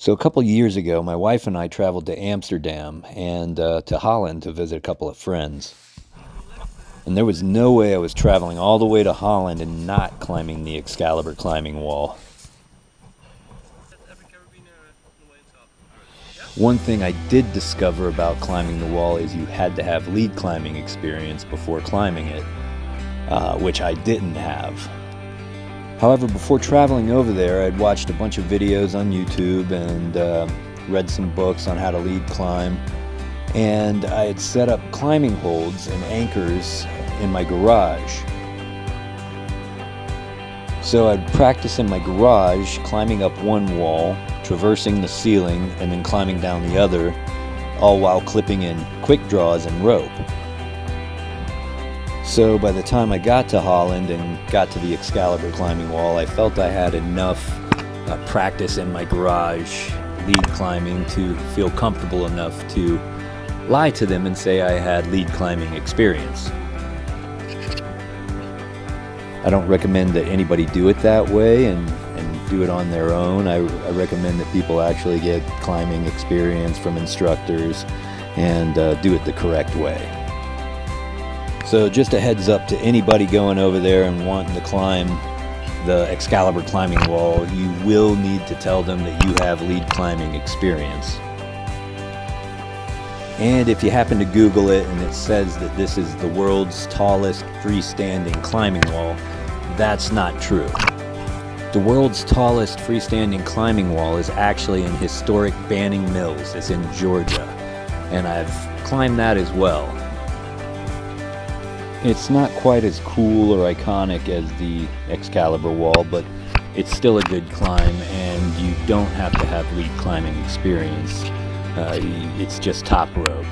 So a couple years ago, my wife and I traveled to Amsterdam and to Holland to visit a couple of friends. And there was no way I was traveling all the way to Holland and not climbing the Excalibur climbing wall. One thing I did discover about climbing the wall is you had to have lead climbing experience before climbing it, which I didn't have. However, before traveling over there, I'd watched a bunch of videos on YouTube and read some books on how to lead climb. And I had set up climbing holds and anchors in my garage. So I'd practice in my garage, climbing up one wall, traversing the ceiling, and then climbing down the other, all while clipping in quick draws and rope. So by the time I got to Holland and got to the Excalibur climbing wall, I felt I had enough practice in my garage lead climbing to feel comfortable enough to lie to them and say I had lead climbing experience. I don't recommend that anybody do it that way and do it on their own. I recommend that people actually get climbing experience from instructors and do it the correct way. So just a heads up to anybody going over there and wanting to climb the Excalibur climbing wall, you will need to tell them that you have lead climbing experience. And if you happen to Google it and it says that this is the world's tallest freestanding climbing wall, that's not true. The world's tallest freestanding climbing wall is actually in historic Banning Mills. It's in Georgia, and I've climbed that as well. It's not quite as cool or iconic as the Excalibur wall, but it's still a good climb, and you don't have to have lead climbing experience. It's just top rope.